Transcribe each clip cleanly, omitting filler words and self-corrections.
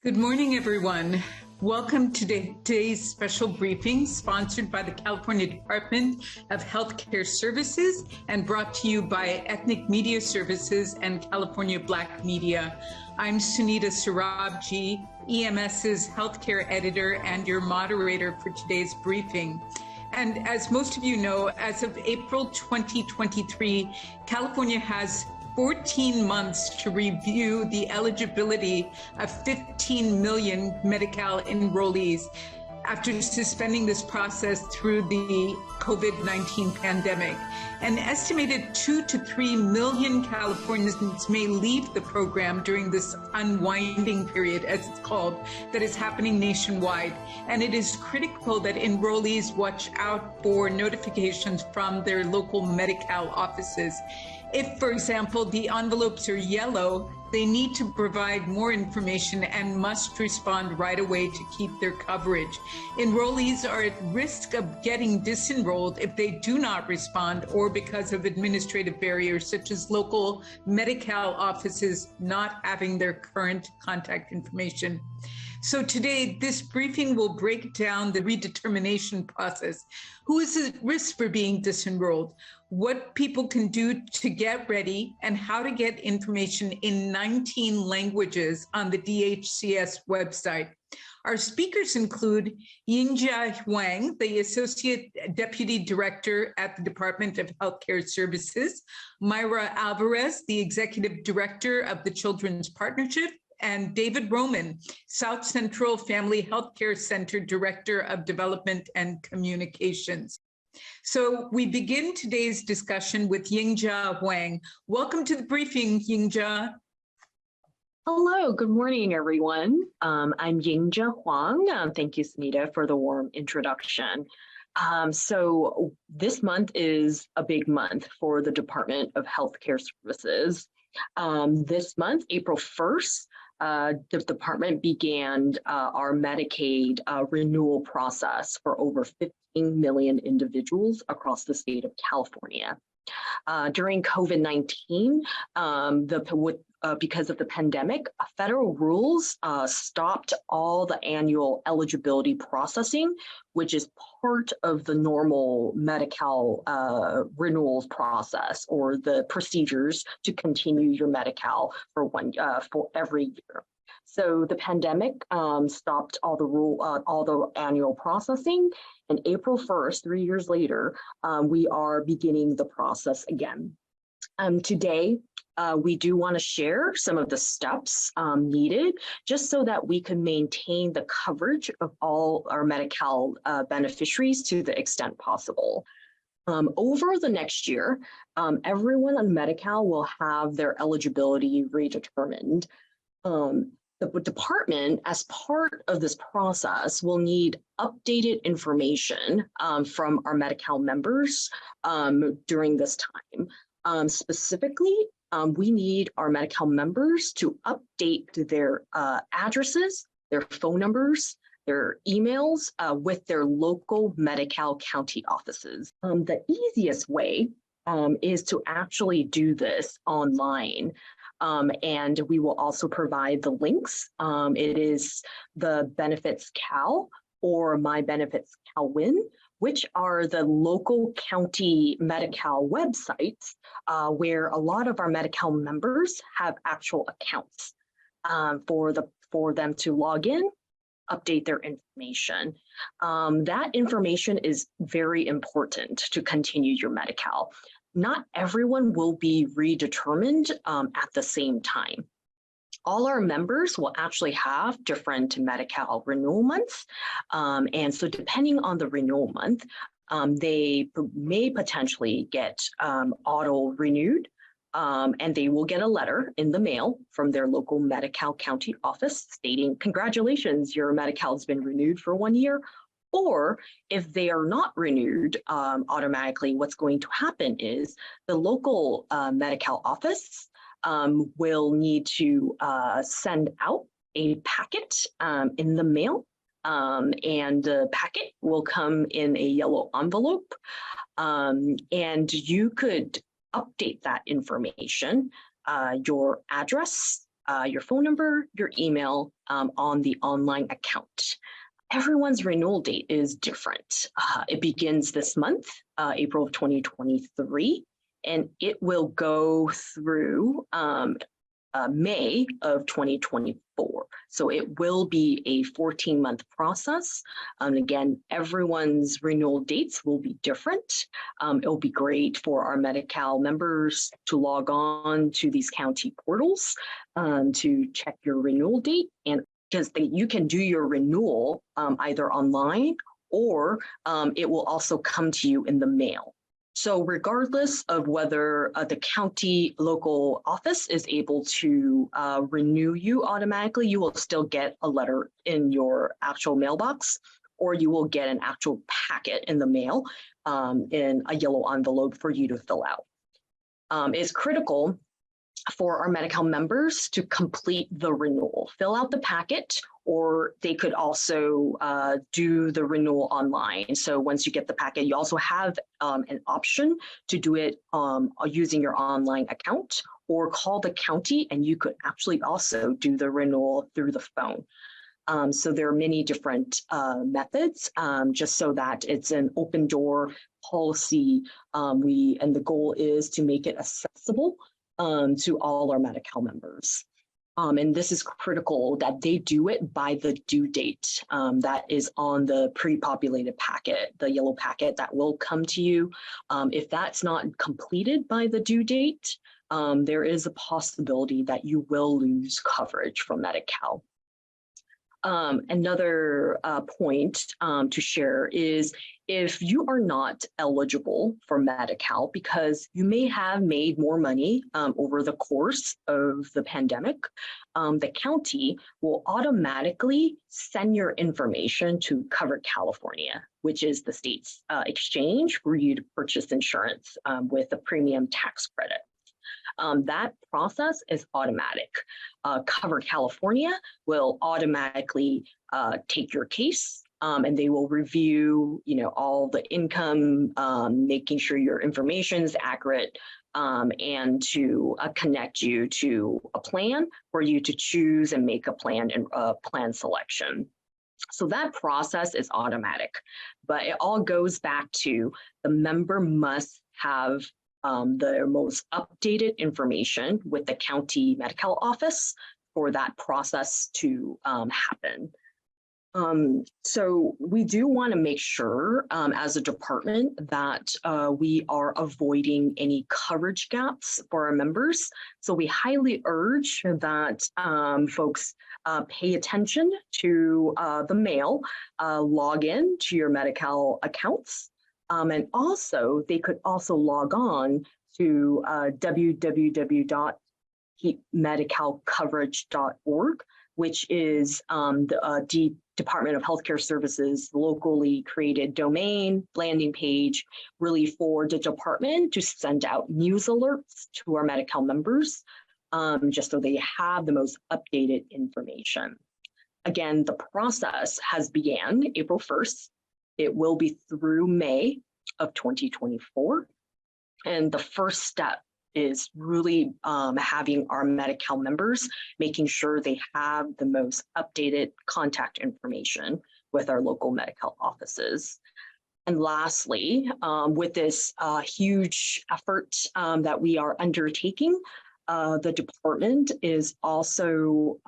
Good morning, everyone. Welcome to today's special briefing sponsored by the California Department of Healthcare Services and brought to you by Ethnic Media Services and California Black Media. I'm Sunita Sarabji, EMS's healthcare editor and your moderator for today's briefing. And as most of you know, as of April 2023, California has 14 months to review the eligibility of 15 million Medi-Cal enrollees after suspending this process through the COVID-19 pandemic. An estimated 2 to 3 million Californians may leave the program during this unwinding period, as it's called, that is happening nationwide. And it is critical that enrollees watch out for notifications from their local Medi-Cal offices. If, for example, the envelopes are yellow, they need to provide more information and must respond right away to keep their coverage. Enrollees are at risk of getting disenrolled if they do not respond or because of administrative barriers such as local Medi-Cal offices not having their current contact information. So today, this briefing will break down the redetermination process. Who is at risk for being disenrolled? What people can do to get ready, and how to get information in 19 languages on the DHCS website. Our speakers include Yingjia Huang, the Associate Deputy Director at the Department of Healthcare Services, Myra Alvarez, the Executive Director of the Children's Partnership, and David Roman, South Central Family Healthcare Center Director of Development and Communications. So we begin today's discussion with Yingjia Huang. Welcome to the briefing, Yingjia. Hello, good morning, everyone. I'm Yingjia Huang. Thank you, Sunita, for the warm introduction. So this month is a big month for the Department of Healthcare Services. This month, April 1st, the department began our Medicaid renewal process for over 15 million individuals across the state of California. During COVID-19, because of the pandemic, federal rules stopped all the annual eligibility processing, which is part of the normal Medi-Cal renewals process, or the procedures to continue your Medi-Cal for every year. So the pandemic stopped all the annual processing, and April 1st, 3 years later, we are beginning the process again. Today, we do want to share some of the steps needed just so that we can maintain the coverage of all our Medi-Cal beneficiaries to the extent possible. Over the next year, everyone on Medi-Cal will have their eligibility redetermined. The department, as part of this process, will need updated information from our Medi-Cal members during this time. Specifically, we need our Medi-Cal members to update their addresses, their phone numbers, their emails with their local Medi-Cal county offices. The easiest way is to actually do this online. And we will also provide the links. It is the Benefits Cal or My Benefits CalWin, which are the local county Medi-Cal websites where a lot of our Medi-Cal members have actual accounts for them to log in, update their information. That information is very important to continue your Medi-Cal. Not everyone will be redetermined at the same time. All our members will actually have different Medi-Cal renewal months. And so depending on the renewal month, they may potentially get auto-renewed, and they will get a letter in the mail from their local Medi-Cal county office stating, congratulations, your Medi-Cal has been renewed for 1 year. Or if they are not renewed automatically, what's going to happen is the local Medi-Cal office will need to send out a packet in the mail, and the packet will come in a yellow envelope, and you could update that information, your address, your phone number, your email on the online account. Everyone's renewal date is different. It begins this month, April of 2023, and it will go through May of 2024. So it will be a 14-month process. Again, everyone's renewal dates will be different. It'll be great for our Medi-Cal members to log on to these county portals to check your renewal date, and because you can do your renewal either online or it will also come to you in the mail. So regardless of whether the county local office is able to renew you automatically, you will still get a letter in your actual mailbox, or you will get an actual packet in the mail in a yellow envelope for you to fill out. It's critical for our Medi-Cal members to complete the renewal, fill out the packet, or they could also do the renewal online. So once you get the packet, you also have an option to do it using your online account, or call the county, and you could actually also do the renewal through the phone. So there are many different methods, just so that it's an open door policy. And the goal is to make it accessible to all our Medi-Cal members. And this is critical that they do it by the due date that is on the pre-populated packet, the yellow packet that will come to you. If that's not completed by the due date, there is a possibility that you will lose coverage from Medi-Cal. Another point to share is if you are not eligible for Medi-Cal because you may have made more money over the course of the pandemic, the county will automatically send your information to Cover California, which is the state's exchange for you to purchase insurance with a premium tax credit. That process is automatic. Cover California will automatically take your case, and they will review, all the income, making sure your information is accurate, and to connect you to a plan for you to choose and make a plan and plan selection. So that process is automatic, but it all goes back to the member must have the most updated information with the county Medi-Cal office for that process to happen. So we do want to make sure as a department that we are avoiding any coverage gaps for our members. So we highly urge that folks pay attention to the mail, log in to your Medi-Cal accounts. And also, they could also log on to www.keepmedicalcoverage.org, which is the Department of Healthcare Services locally created domain landing page, really for the department to send out news alerts to our Medi-Cal members, just so they have the most updated information. Again, the process has began April 1st. It will be through May of 2024. And the first step is really having our Medi-Cal members, making sure they have the most updated contact information with our local Medi-Cal offices. And lastly, with this huge effort that we are undertaking, the department is also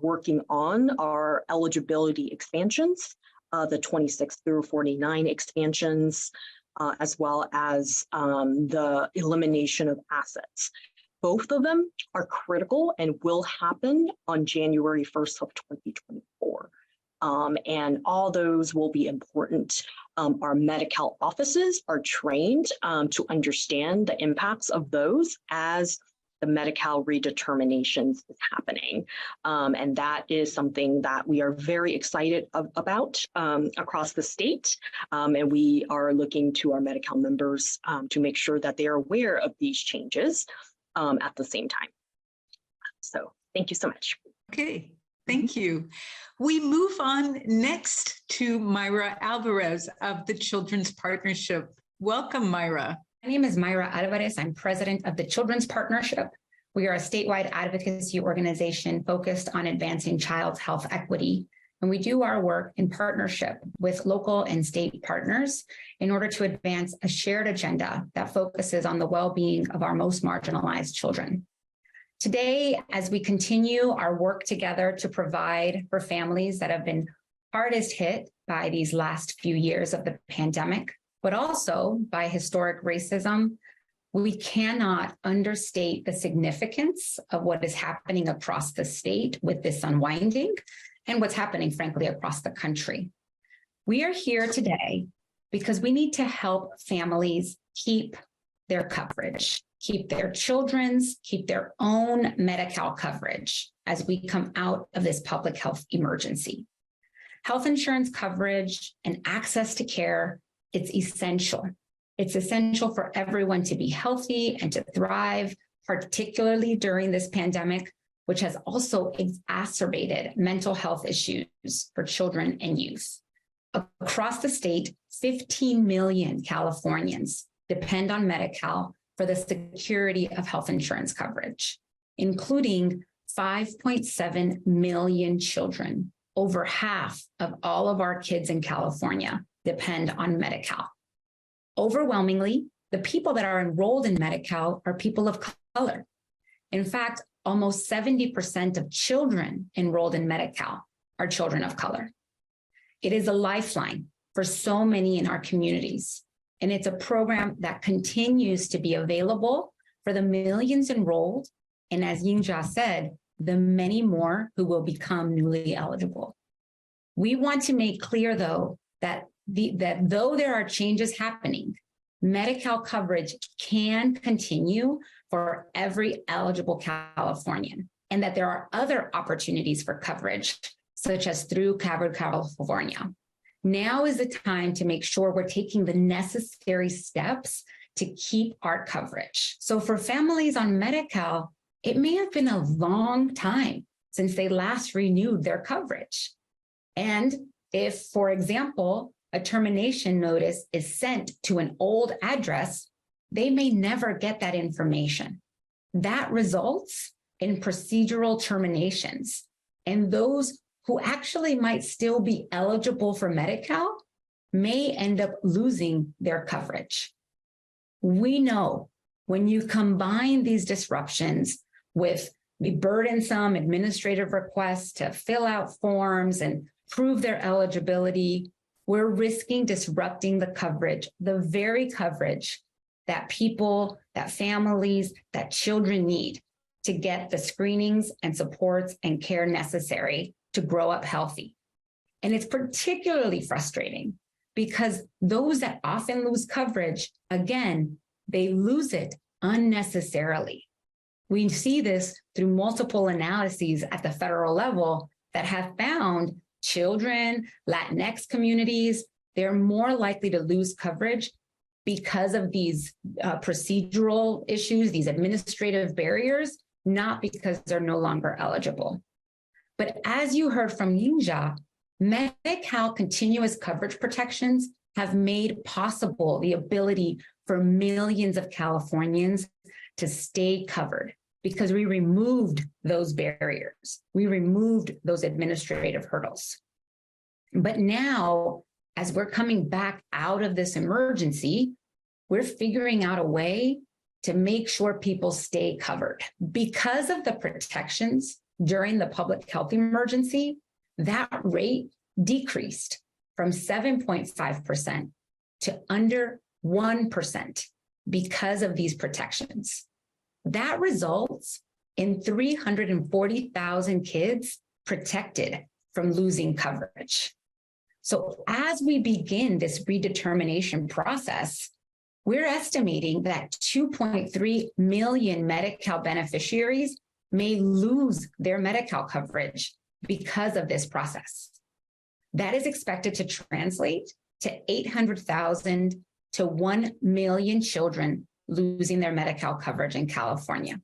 working on our eligibility expansions, the 26 through 49 expansions, as well as the elimination of assets. Both of them are critical and will happen on January 1st of 2024. And all those will be important. Our Medi-Cal offices are trained to understand the impacts of those as the Medi-Cal redeterminations is happening. And that is something that we are very excited about across the state. And we are looking to our Medi-Cal members to make sure that they are aware of these changes at the same time. So thank you so much. Okay, thank you. We move on next to Myra Alvarez of the Children's Partnership. Welcome, Myra. My name is Myra Alvarez. I'm president of the Children's Partnership, We are a statewide advocacy organization focused on advancing child's health equity, and we do our work in partnership with local and state partners in order to advance a shared agenda that focuses on the well-being of our most marginalized children. Today, as we continue our work together to provide for families that have been hardest hit by these last few years of the pandemic, but also by historic racism, we cannot understate the significance of what is happening across the state with this unwinding and what's happening, frankly, across the country. We are here today because we need to help families keep their coverage, keep their children's, keep their own Medi-Cal coverage as we come out of this public health emergency. Health insurance coverage and access to care, it's essential. It's essential for everyone to be healthy and to thrive, particularly during this pandemic, which has also exacerbated mental health issues for children and youth. Across the state, 15 million Californians depend on Medi-Cal for the security of health insurance coverage, including 5.7 million children. Over half of all of our kids in California depend on Medi-Cal. Overwhelmingly, the people that are enrolled in Medi-Cal are people of color. In fact, almost 70% of children enrolled in Medi-Cal are children of color. It is a lifeline for so many in our communities, and it's a program that continues to be available for the millions enrolled, and as Yingxia said, the many more who will become newly eligible. We want to make clear, though, that though there are changes happening, Medi-Cal coverage can continue for every eligible Californian, and that there are other opportunities for coverage, such as through Covered California. Now is the time to make sure we're taking the necessary steps to keep our coverage. So for families on Medi-Cal, it may have been a long time since they last renewed their coverage. And if, for example, a termination notice is sent to an old address, they may never get that information. That results in procedural terminations. And those who actually might still be eligible for Medi-Cal may end up losing their coverage. We know when you combine these disruptions with the burdensome administrative requests to fill out forms and prove their eligibility, we're risking disrupting the coverage, the very coverage that people, that families, that children need to get the screenings and supports and care necessary to grow up healthy. And it's particularly frustrating because those that often lose coverage, again, they lose it unnecessarily. We see this through multiple analyses at the federal level that have found children, Latinx communities, they're more likely to lose coverage because of these procedural issues, these administrative barriers, not because they're no longer eligible. But as you heard from Yingxia, Medi-Cal continuous coverage protections have made possible the ability for millions of Californians to stay covered because we removed those barriers. We removed those administrative hurdles. But now, as we're coming back out of this emergency, we're figuring out a way to make sure people stay covered. Because of the protections during the public health emergency, that rate decreased from 7.5% to under 1% because of these protections. That results in 340,000 kids protected from losing coverage. So as we begin this redetermination process, we're estimating that 2.3 million Medi-Cal beneficiaries may lose their Medi-Cal coverage because of this process. That is expected to translate to 800,000 to 1 million children losing their Medi-Cal coverage in California.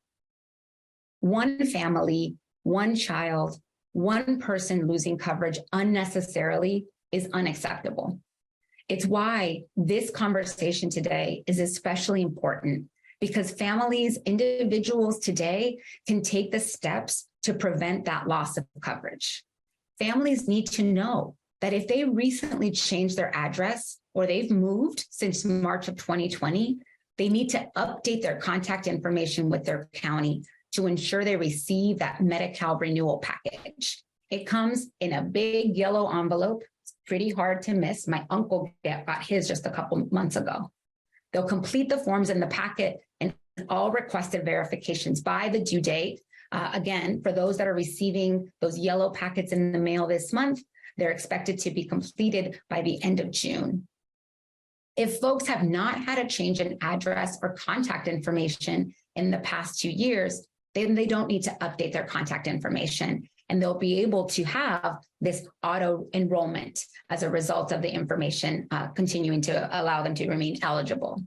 One family, one child, one person losing coverage unnecessarily is unacceptable. It's why this conversation today is especially important because families, individuals today can take the steps to prevent that loss of coverage. Families need to know that if they recently changed their address or they've moved since March of 2020, they need to update their contact information with their county to ensure they receive that Medi-Cal renewal package. It comes in a big yellow envelope. It's pretty hard to miss. My uncle got his just a couple months ago. They'll complete the forms in the packet and all requested verifications by the due date. Again, for those that are receiving those yellow packets in the mail this month, they're expected to be completed by the end of June. If folks have not had a change in address or contact information in the past 2 years, then they don't need to update their contact information, and they'll be able to have this auto enrollment as a result of the information continuing to allow them to remain eligible.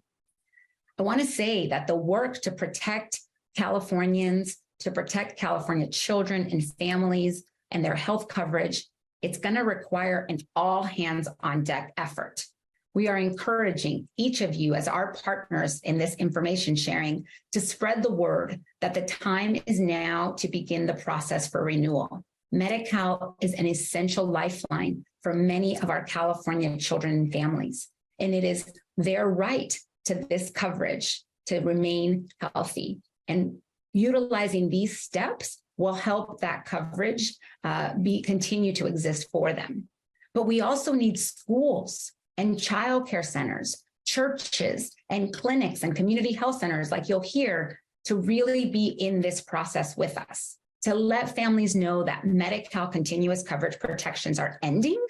I want to say that the work to protect Californians, to protect California children and families and their health coverage, it's going to require an all hands on deck effort. We are encouraging each of you as our partners in this information sharing to spread the word that the time is now to begin the process for renewal. Medi-Cal is an essential lifeline for many of our California children and families, and it is their right to this coverage to remain healthy. And utilizing these steps will help that coverage continue to exist for them. But we also need schools and childcare centers, churches and clinics and community health centers, like you'll hear, to really be in this process with us, to let families know that Medi-Cal continuous coverage protections are ending,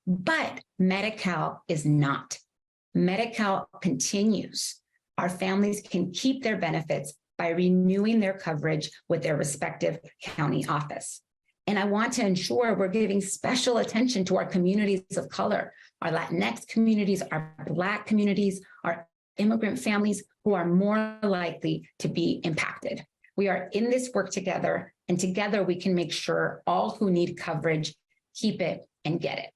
but Medi-Cal is not. Medi-Cal continues. Our families can keep their benefits by renewing their coverage with their respective county office. And I want to ensure we're giving special attention to our communities of color, our Latinx communities, our Black communities, our immigrant families who are more likely to be impacted. We are in this work together, and together we can make sure all who need coverage keep it and get it.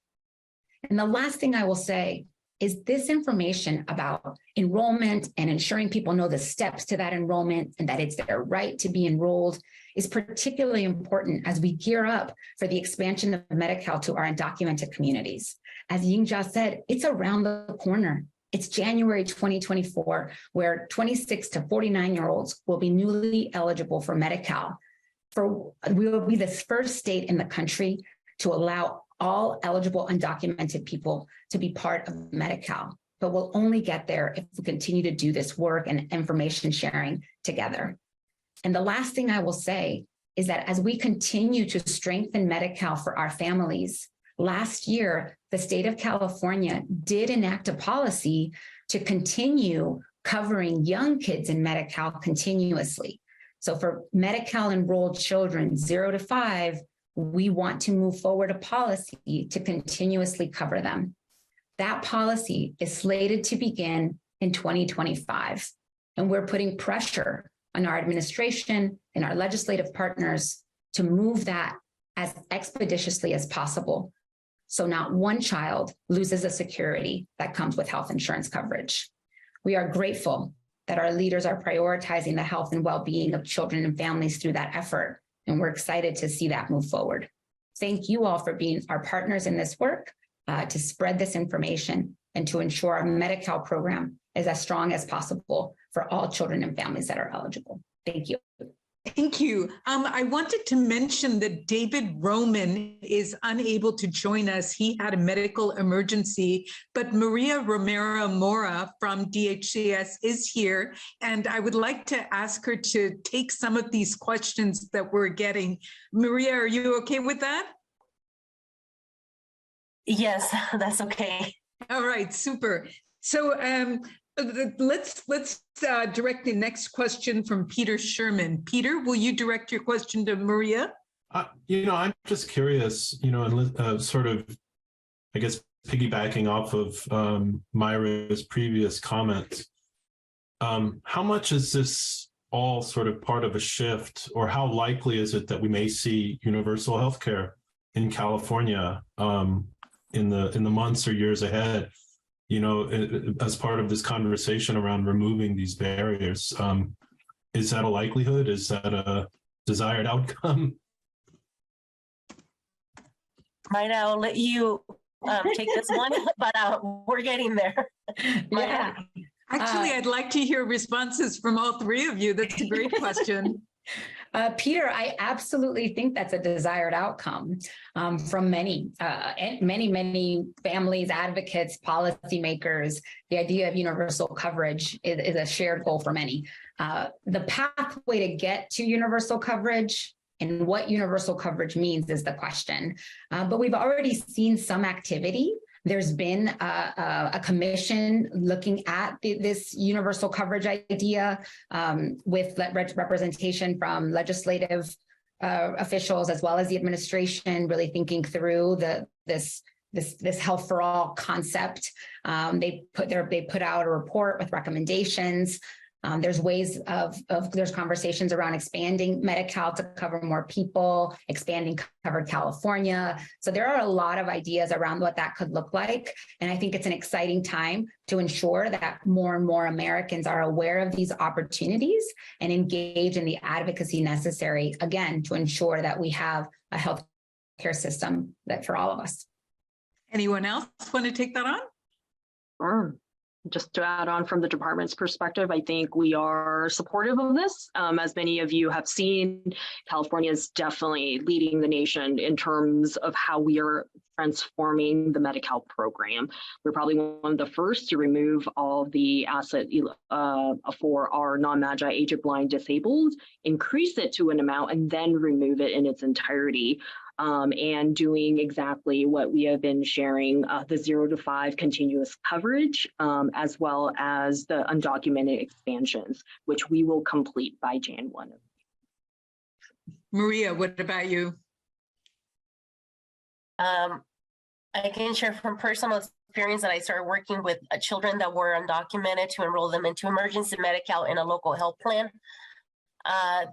And the last thing I will say is this information about enrollment and ensuring people know the steps to that enrollment and that it's their right to be enrolled is particularly important as we gear up for the expansion of Medi-Cal to our undocumented communities. As Yingja said, it's around the corner. It's January 2024, where 26 to 49-year-olds will be newly eligible for Medi-Cal. We will be the first state in the country to allow all eligible undocumented people to be part of Medi-Cal, but we'll only get there if we continue to do this work and information sharing together. And the last thing I will say is that as we continue to strengthen Medi-Cal for our families, last year, the state of California did enact a policy to continue covering young kids in Medi-Cal continuously. So for Medi-Cal enrolled children 0 to 5, we want to move forward a policy to continuously cover them. That policy is slated to begin in 2025, and we're putting pressure on our administration and our legislative partners to move that as expeditiously as possible, so not one child loses the security that comes with health insurance coverage. We are grateful that our leaders are prioritizing the health and well-being of children and families through that effort, and we're excited to see that move forward. Thank you all for being our partners in this work to spread this information and to ensure our Medi-Cal program is as strong as possible for all children and families that are eligible. Thank you. Thank you. I wanted to mention that David Roman is unable to join us. He had a medical emergency, but Maria Romero Mora from DHCS is here, and I would like to ask her to take some of these questions that we're getting. Maria, are you okay with that? Yes, that's okay. All right, super. So let's direct the next question from Peter Sherman. Peter, will you direct your question to Maria? I'm just curious, and sort of, I guess, piggybacking off of Myra's previous comments. How much is this all sort of part of a shift, or how likely is it that we may see universal healthcare in California in the months or years ahead? as part of this conversation around removing these barriers. Is that a likelihood? Is that a desired outcome? Mayra, I'll let you take this one, but we're getting there. Yeah. Actually, I'd like to hear responses from all three of you. That's a great question. Peter, I absolutely think that's a desired outcome from many families, advocates, policymakers. The idea of universal coverage is a shared goal for many. The pathway to get to universal coverage and what universal coverage means is the question. But we've already seen some activity. There's been a commission looking at this universal coverage idea with representation from legislative officials as well as the administration, really thinking through this health for all concept. They put out a report with recommendations. There's ways there's conversations around expanding Medi-Cal to cover more people, expanding Covered California. So there are a lot of ideas around what that could look like. And I think it's an exciting time to ensure that more and more Americans are aware of these opportunities and engage in the advocacy necessary, again, to ensure that we have a healthcare system that for all of us. Anyone else want to take that on? Sure. Just to add on from the department's perspective, I think we are supportive of this. As many of you have seen, California is definitely leading the nation in terms of how we are transforming the Medi-Cal program. We're probably one of the first to remove all the asset for our non-Magi aged blind disabled, increase it to an amount, and then remove it in its entirety. And doing exactly what we have been sharing, the 0 to 5 continuous coverage, as well as the undocumented expansions, which we will complete by Jan 1. Maria, what about you? I can share from personal experience that I started working with children that were undocumented to enroll them into emergency Medi-Cal in a local health plan.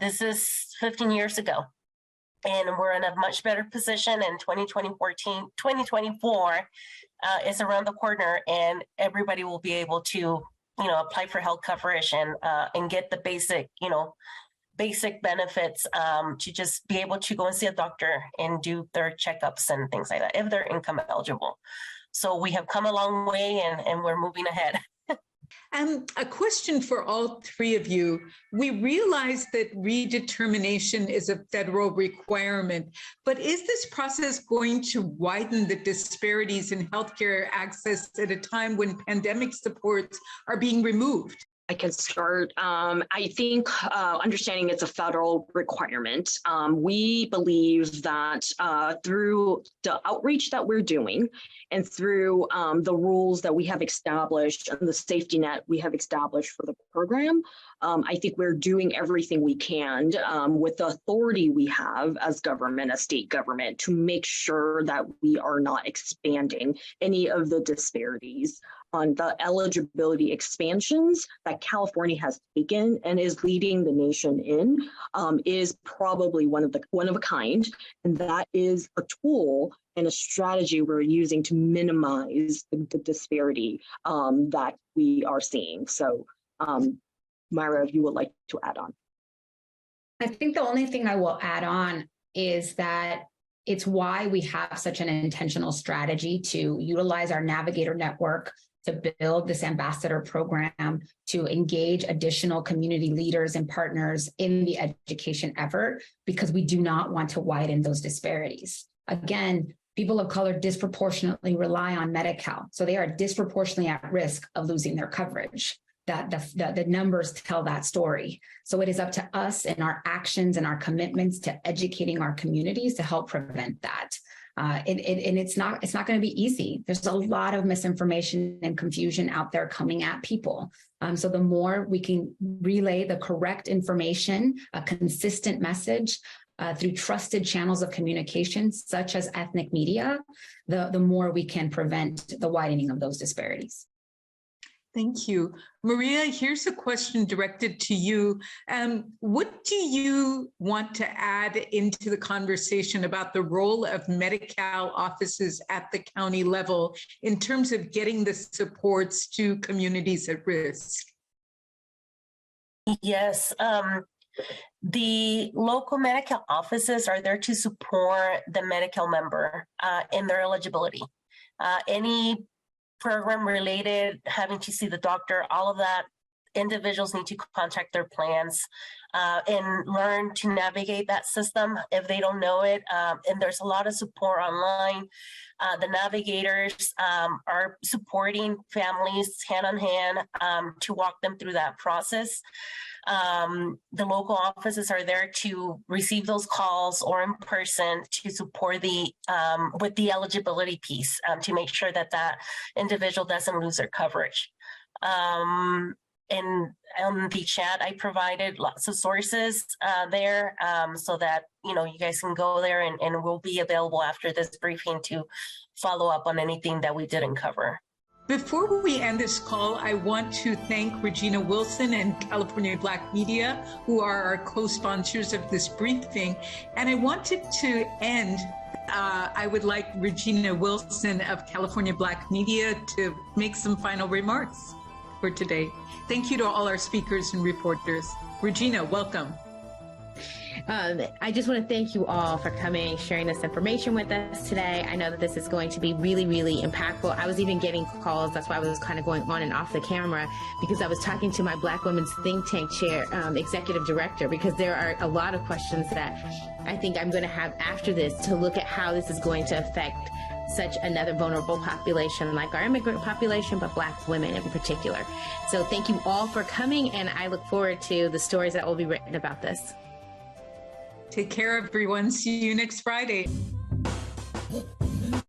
This is 15 years ago. And we're in a much better position in 2024 is around the corner, and everybody will be able to, apply for health coverage and get the basic, basic benefits to just be able to go and see a doctor and do their checkups and things like that if they're income eligible. So we have come a long way, and we're moving ahead. A question for all three of you. We realize that redetermination is a federal requirement, but is this process going to widen the disparities in healthcare access at a time when pandemic supports are being removed? I can start. I think understanding it's a federal requirement, we believe that through the outreach that we're doing and through the rules that we have established and the safety net we have established for the program, I think we're doing everything we can with the authority we have as government, as state government, to make sure that we are not expanding any of the disparities on the eligibility expansions that California has taken and is leading the nation in, is probably one of a kind, and that is a tool and a strategy we're using to minimize the disparity that we are seeing. So, Mayra, if you would like to add on. I think the only thing I will add on is that it's why we have such an intentional strategy to utilize our Navigator network to build this ambassador program, to engage additional community leaders and partners in the education effort, because we do not want to widen those disparities. Again, people of color disproportionately rely on Medi-Cal, so they are disproportionately at risk of losing their coverage. The numbers tell that story. So it is up to us and our actions and our commitments to educating our communities to help prevent that. And it's not going to be easy. There's a lot of misinformation and confusion out there coming at people. So the more we can relay the correct information, a consistent message through trusted channels of communication, such as ethnic media, the more we can prevent the widening of those disparities. Thank you. Maria, here's a question directed to you. What do you want to add into the conversation about the role of Medi-Cal offices at the county level in terms of getting the supports to communities at risk? Yes, the local Medi-Cal offices are there to support the Medi-Cal member in their eligibility. Any program related, having to see the doctor, all of that, individuals need to contact their plans and learn to navigate that system if they don't know it. And there's a lot of support online. The navigators are supporting families hand in hand to walk them through that process. The local offices are there to receive those calls or in person to support the with the eligibility piece to make sure that that individual doesn't lose their coverage. And on the chat, I provided lots of sources there so that, you know, you guys can go there and we'll be available after this briefing to follow up on anything that we didn't cover. Before we end this call, I want to thank Regina Wilson and California Black Media, who are our co-sponsors of this briefing. And I wanted to end, I would like Regina Wilson of California Black Media to make some final remarks for today. Thank you to all our speakers and reporters. Regina, welcome. I just want to thank you all for coming, sharing this information with us today. I know that this is going to be really, really impactful. I was even getting calls. That's why I was kind of going on and off the camera, because I was talking to my Black Women's Think Tank chair, executive director, because there are a lot of questions that I think I'm going to have after this to look at how this is going to affect such another vulnerable population like our immigrant population, but Black women in particular. So thank you all for coming, and I look forward to the stories that will be written about this. Take care, everyone. See you next Friday.